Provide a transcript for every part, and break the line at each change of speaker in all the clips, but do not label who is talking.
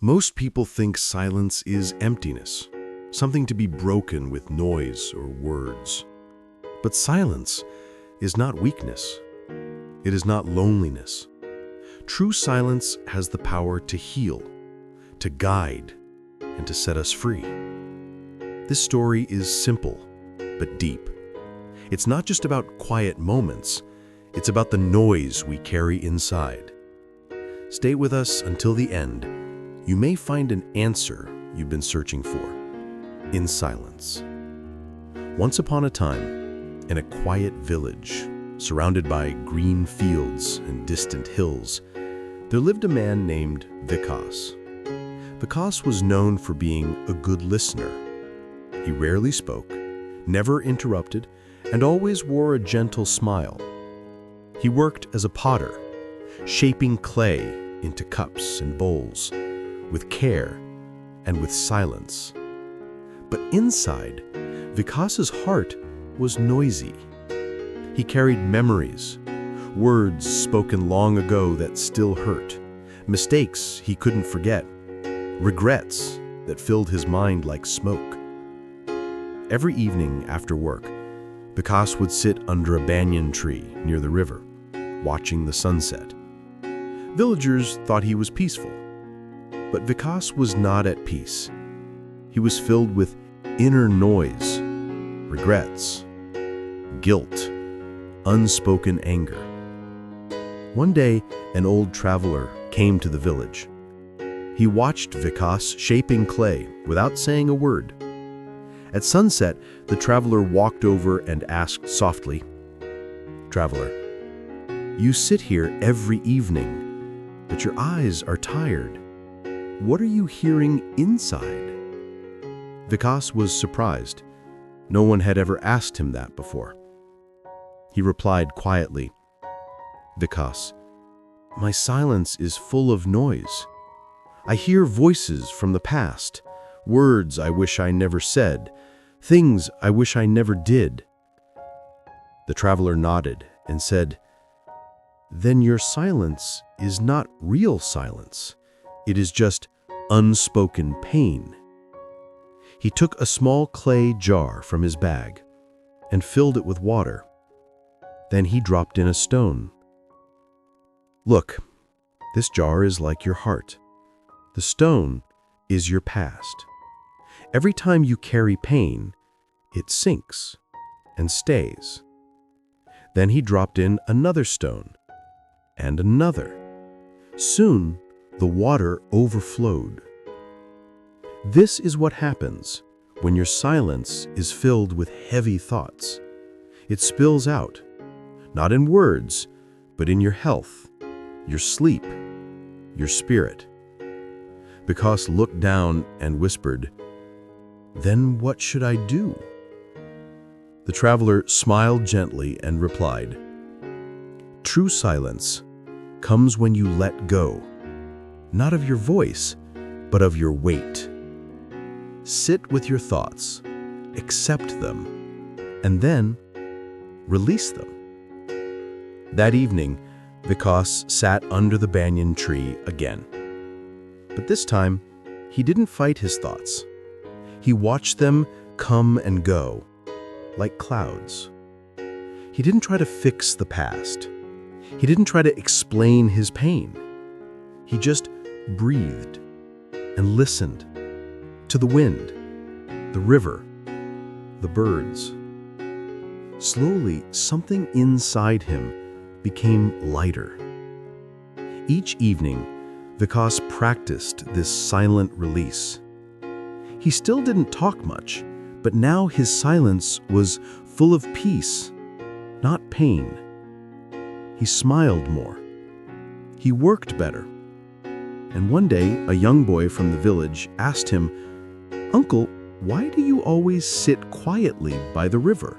Most people think silence is emptiness, something to be broken with noise or words. But silence is not weakness. It is not loneliness. True silence has the power to heal, to guide, and to set us free. This story is simple, but deep. It's not just about quiet moments, it's about the noise we carry inside. Stay with us until the end. You may find an answer you've been searching for in silence. Once upon a time, in a quiet village, surrounded by green fields and distant hills, there lived a man named Vikas. Vikas was known for being a good listener. He rarely spoke, never interrupted, and always wore a gentle smile. He worked as a potter, shaping clay into cups and bowls, with care and with silence. But inside, Vikas's heart was noisy. He carried memories, words spoken long ago that still hurt, mistakes he couldn't forget, regrets that filled his mind like smoke. Every evening after work, Vikas would sit under a banyan tree near the river, watching the sunset. Villagers thought he was peaceful, but Vikas was not at peace. He was filled with inner noise, regrets, guilt, unspoken anger. One day, an old traveler came to the village. He watched Vikas shaping clay without saying a word. At sunset, the traveler walked over and asked softly, "Traveler, you sit here every evening, but your eyes are tired. What are you hearing inside?" Vikas was surprised. No one had ever asked him that before. He replied quietly, "Vikas, my silence is full of noise. I hear voices from the past, words I wish I never said, things I wish I never did." The traveler nodded and said, "Then your silence is not real silence. It is just unspoken pain." He took a small clay jar from his bag and filled it with water. Then he dropped in a stone. "Look, this jar is like your heart. The stone is your past. Every time you carry pain, it sinks and stays." Then he dropped in another stone and another. Soon, the water overflowed. This is what happens when your silence is filled with heavy thoughts. It spills out, not in words, but in your health, your sleep, your spirit. Vikas looked down and whispered, "Then what should I do?" The traveler smiled gently and replied, "True silence comes when you let go, not of your voice, but of your weight. Sit with your thoughts, accept them, and then release them." That evening, Vikas sat under the banyan tree again. But this time, he didn't fight his thoughts. He watched them come and go, like clouds. He didn't try to fix the past. He didn't try to explain his pain. He just breathed and listened to the wind, the river, the birds. Slowly, something inside him became lighter. Each evening, Vikas practiced this silent release. He still didn't talk much, but now his silence was full of peace, not pain. He smiled more. He worked better. And one day, a young boy from the village asked him, "Uncle, why do you always sit quietly by the river?"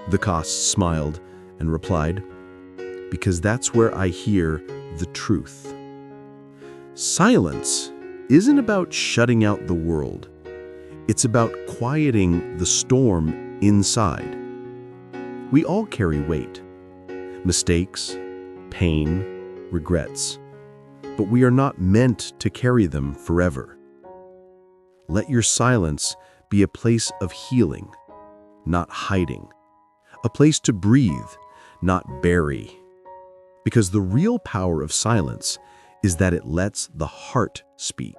Vikas smiled and replied, "Because that's where I hear the truth." Silence isn't about shutting out the world. It's about quieting the storm inside. We all carry weight, mistakes, pain, regrets. but we are not meant to carry them forever. Let your silence be a place of healing, not hiding. A place to breathe, not bury. Because the real power of silence is that it lets the heart speak.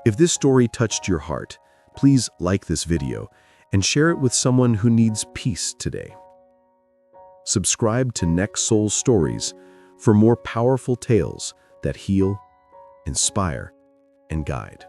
If this story touched your heart, please like this video and share it with someone who needs peace today. Subscribe to NextSoul Stories for more powerful tales that heal, inspire, and guide.